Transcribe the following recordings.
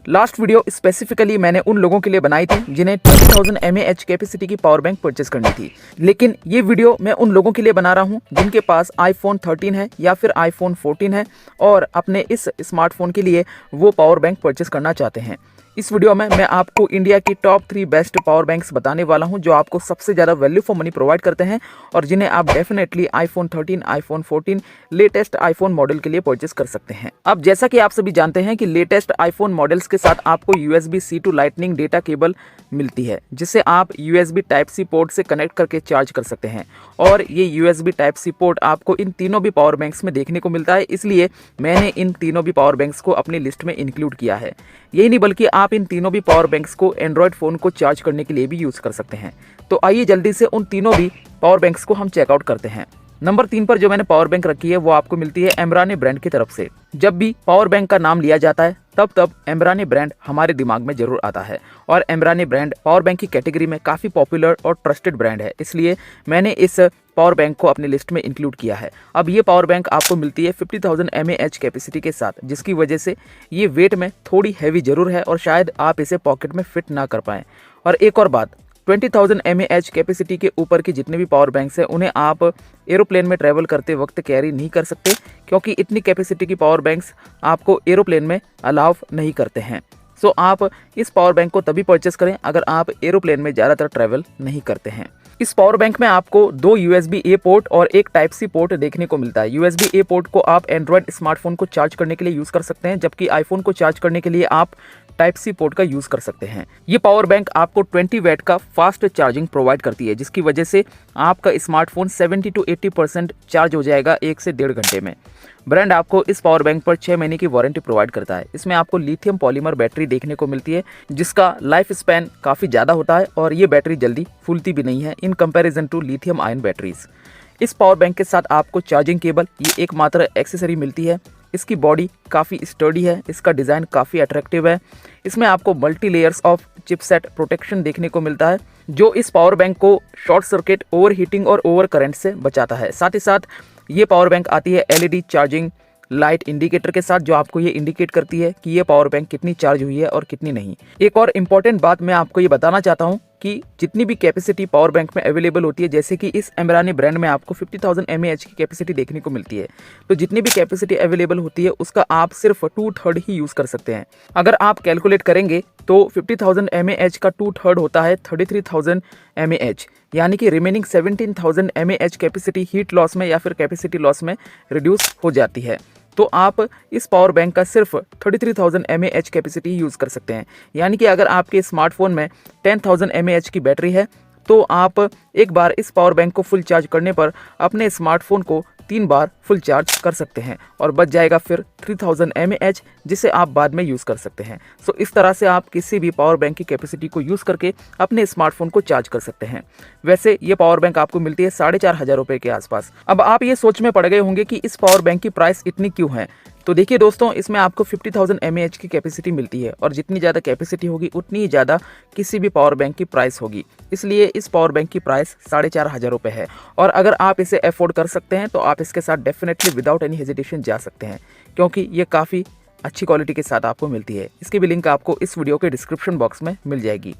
Last video specifically मैंने उन लोगों के लिए बनाई थी जिन्हें 20,000 mAh कैपेसिटी की पावर बैंक परचेस करनी थी, लेकिन ये वीडियो मैं उन लोगों के लिए बना रहा हूँ जिनके पास iPhone 13 है या फिर iPhone 14 है और अपने इस स्मार्टफोन के लिए वो पावर बैंक परचेस करना चाहते हैं। इस वीडियो में मैं आपको इंडिया की टॉप 3 बेस्ट पावर बैंक्स बताने वाला हूं जो आपको सबसे ज़्यादा वैल्यू फॉर मनी प्रोवाइड करते हैं और जिन्हें आप definitely iPhone 13, iPhone 14 latest iPhone model के लिए परचेस कर सकते हैं। अब जैसा कि आप सभी जानते हैं कि लेटेस्ट iPhone मॉडल्स के साथ आपको USB-C to lightning data cable मिलती है जिसे आप USB Type-C पोर्ट से कनेक्ट करके चार्ज कर सकते हैं और ये USB Type-C पोर्ट आपको इन तीनों भी पावर बैंक्स में देखने को मिलता है, इसलिए मैंने इन तीनों भी पावर बैंक्स को अपनी लिस्ट में इंक्लूड किया है। यही नहीं बल्कि आप इन तीनों भी पावर बैंक्स को एंड्रॉयड फ़ोन को चार्ज करने के लिए भी यूज़ कर सकते हैं। तो आइए जल्दी से उन तीनों भी पावर बैंक्स को हम चेकआउट करते हैं। नंबर 3 पर जो मैंने पावर बैंक रखी है वो आपको मिलती है एम्ब्राने ब्रांड की तरफ से। जब भी पावर बैंक का नाम लिया जाता है तब एम्ब्राने ब्रांड हमारे दिमाग में जरूर आता है और एम्ब्राने ब्रांड पावर बैंक की कैटेगरी में काफ़ी पॉपुलर और ट्रस्टेड ब्रांड है, इसलिए मैंने इस पावर बैंक को अपनी लिस्ट में इंक्लूड किया है। अब ये पावर बैंक आपको मिलती है 50,000 mAh कैपेसिटी के साथ, जिसकी वजह से ये वेट में थोड़ी हैवी जरूर है और शायद आप इसे पॉकेट में फिट ना कर पाएँ। और एक और बात, 20,000 mAh कैपेसिटी के ऊपर की जितने भी पावर बैंक्स हैं उन्हें आप एरोप्लेन में ट्रैवल करते वक्त कैरी नहीं कर सकते, क्योंकि इतनी कैपेसिटी की पावर बैंक्स आपको एरोप्लेन में अलाउ नहीं करते हैं। सो आप इस पावर बैंक को तभी परचेस करें अगर आप एरोप्लेन में ज़्यादातर ट्रैवल नहीं करते हैं। इस पावर बैंक में आपको 2 USB-A पोर्ट और एक Type-C पोर्ट देखने को मिलता है। USB-A पोर्ट को आप एंड्रॉयड स्मार्टफोन को चार्ज करने के लिए यूज़ कर सकते हैं, जबकि आईफोन को चार्ज करने के लिए आप Type-C पोर्ट का यूज़ कर सकते हैं। ये पावर बैंक आपको 20 वैट का फास्ट चार्जिंग प्रोवाइड करती है, जिसकी वजह से आपका स्मार्टफोन 70 to 80% चार्ज हो जाएगा 1 से 1.5 घंटे में। ब्रांड आपको इस पावर बैंक पर 6 महीने की वारंटी प्रोवाइड करता है। इसमें आपको लिथियम पॉलीमर बैटरी देखने को मिलती है जिसका लाइफ स्पैन काफ़ी ज़्यादा होता है और ये बैटरी जल्दी फूलती भी नहीं है in comparison to lithium ion batteries. इस पावर बैंक के साथ आपको चार्जिंग केबल ये एकमात्र एक्सेसरी मिलती है। इसकी बॉडी काफ़ी स्टर्डी है, इसका डिज़ाइन काफ़ी अट्रैक्टिव है। इसमें आपको multi layers of chipset protection देखने को मिलता है जो इस पावर बैंक को शॉर्ट सर्किट, ओवर हीटिंग और ओवर करंट से बचाता है। साथ ही साथ ये पावर बैंक आती है LED चार्जिंग लाइट इंडिकेटर के साथ, जो आपको ये इंडिकेट करती है कि ये पावर बैंक कितनी चार्ज हुई है और कितनी नहीं। एक और इम्पॉर्टेंट बात मैं आपको ये बताना चाहता हूँ कि जितनी भी कैपेसिटी पावर बैंक में अवेलेबल होती है, जैसे कि इस एम्ब्राने ब्रांड में आपको 50,000 mAh की कैपेसिटी देखने को मिलती है, तो जितनी भी कैपेसिटी अवेलेबल होती है उसका आप सिर्फ 2/3 ही यूज़ कर सकते हैं। अगर आप कैलकुलेट करेंगे तो 50,000 mAh का 2/3 होता है 33,000 mAh, यानी कि remaining 17,000 mAh capacity heat loss में या फिर कैपेसिटी लॉस में रिड्यूस हो जाती है। तो आप इस पावर बैंक का सिर्फ 33,000 mAh कैपेसिटी यूज़ कर सकते हैं, यानी कि अगर आपके स्मार्टफोन में 10,000 mAh की बैटरी है तो आप एक बार इस पावर बैंक को फुल चार्ज करने पर अपने स्मार्टफोन को 3 बार फुल चार्ज कर सकते हैं और बच जाएगा फिर 3000 mAh, जिसे आप बाद में यूज़ कर सकते हैं। सो इस तरह से आप किसी भी पावर बैंक की कैपेसिटी को यूज़ करके अपने स्मार्टफोन को चार्ज कर सकते हैं। वैसे ये पावर बैंक आपको मिलती है 4,500 रुपये के आसपास। अब आप ये सोच में पड़ गए होंगे कि इस पावर बैंक की प्राइस इतनी क्यों है। तो देखिए दोस्तों, इसमें आपको 50,000 mAh की कैपेसिटी मिलती है और जितनी ज़्यादा कैपेसिटी होगी उतनी ही ज़्यादा किसी भी पावर बैंक की प्राइस होगी, इसलिए इस पावर बैंक की प्राइस 4,500 रुपये है। और अगर आप इसे अफोर्ड कर सकते हैं तो आप इसके साथ डेफिनेटली विदाउट एनी हेजिटेशन जा सकते हैं, क्योंकि ये काफ़ी अच्छी क्वालिटी के साथ आपको मिलती है। इसकी भी लिंक आपको इस वीडियो के डिस्क्रिप्शन बॉक्स में मिल जाएगी।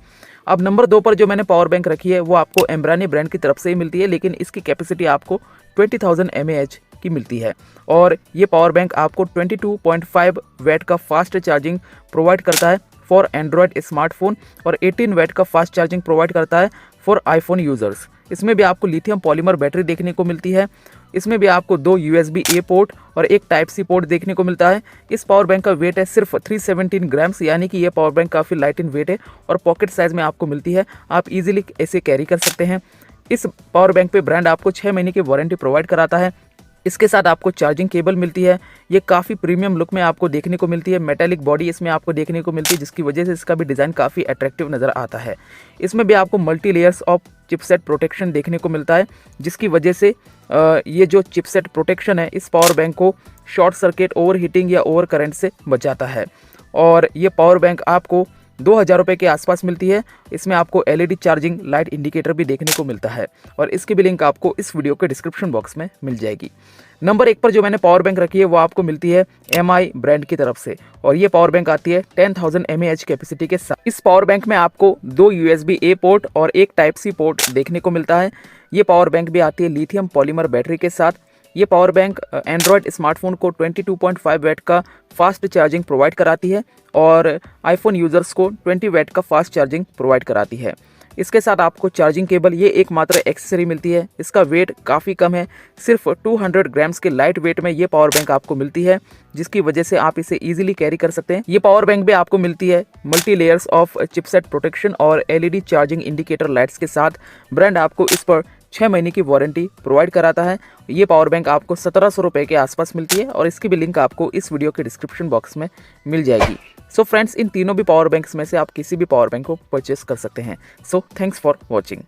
अब नंबर 2 पर जो मैंने पावर बैंक रखी है वो आपको एम्ब्राने ब्रांड की तरफ से ही मिलती है, लेकिन इसकी कैपेसिटी आपको 20,000 mAh की मिलती है और ये पावर बैंक आपको 22.5 वैट का फास्ट चार्जिंग प्रोवाइड करता है फॉर एंड्रॉयड स्मार्टफोन और 18 वैट का फास्ट चार्जिंग प्रोवाइड करता है फॉर आईफोन यूज़र्स। इसमें भी आपको लिथियम पॉलीमर बैटरी देखने को मिलती है। इसमें भी आपको 2 USB-A पोर्ट और एक Type-C पोर्ट देखने को मिलता है। इस पावर बैंक का वेट है सिर्फ 317 ग्राम्स, यानी कि ये पावर बैंक काफ़ी लाइट इन वेट है और पॉकेट साइज़ में आपको मिलती है। आप इजीली ऐसे कैरी कर सकते हैं। इस पावर बैंक पे ब्रांड आपको 6 महीने की वारंटी प्रोवाइड कराता है। इसके साथ आपको चार्जिंग केबल मिलती है। ये काफ़ी प्रीमियम लुक में आपको देखने को मिलती है। मेटालिक बॉडी इसमें आपको देखने को मिलती है, जिसकी वजह से इसका भी डिज़ाइन काफ़ी अट्रैक्टिव नज़र आता है। इसमें भी आपको multi layers of chipset protection देखने को मिलता है, जिसकी वजह से ये जो चिपसेट प्रोटेक्शन है इस पावर बैंक को शॉर्ट सर्किट, ओवर हीटिंग या ओवर करंट से बचाता है। और ये पावर बैंक आपको 2000 रुपये के आसपास मिलती है। इसमें आपको LED चार्जिंग लाइट इंडिकेटर भी देखने को मिलता है और इसकी भी लिंक आपको इस वीडियो के डिस्क्रिप्शन बॉक्स में मिल जाएगी। नंबर 1 पर जो मैंने पावर बैंक रखी है वो आपको मिलती है MI ब्रांड की तरफ से और ये पावर बैंक आती है 10,000 mAh कैपेसिटी के साथ। इस पावर बैंक में आपको 2 USB-A पोर्ट और एक Type-C पोर्ट देखने को मिलता है। ये पावर बैंक भी आती है लिथियम पॉलीमर बैटरी के साथ। ये पावर बैंक एंड्रॉयड स्मार्टफोन को 22.5 वैट का फास्ट चार्जिंग प्रोवाइड कराती है और आईफोन यूजर्स को 20 वैट का फास्ट चार्जिंग प्रोवाइड कराती है। इसके साथ आपको चार्जिंग केबल ये एकमात्र एक्सेसरी मिलती है। इसका वेट काफ़ी कम है, सिर्फ 200 ग्राम्स के लाइट वेट में ये पावर बैंक आपको मिलती है, जिसकी वजह से आप इसे इजीली कैरी कर सकते हैं। ये पावर बैंक भी आपको मिलती है multi layers of chipset protection और LED चार्जिंग इंडिकेटर लाइट्स के साथ। ब्रांड आपको इस पर 6 महीने की वारंटी प्रोवाइड कराता है। ये पावर बैंक आपको 1700 रुपये के आसपास मिलती है और इसकी भी लिंक आपको इस वीडियो के डिस्क्रिप्शन बॉक्स में मिल जाएगी। सो फ्रेंड्स, इन तीनों भी पावर बैंक्स में से आप किसी भी पावर बैंक को परचेस कर सकते हैं। So thanks for watching.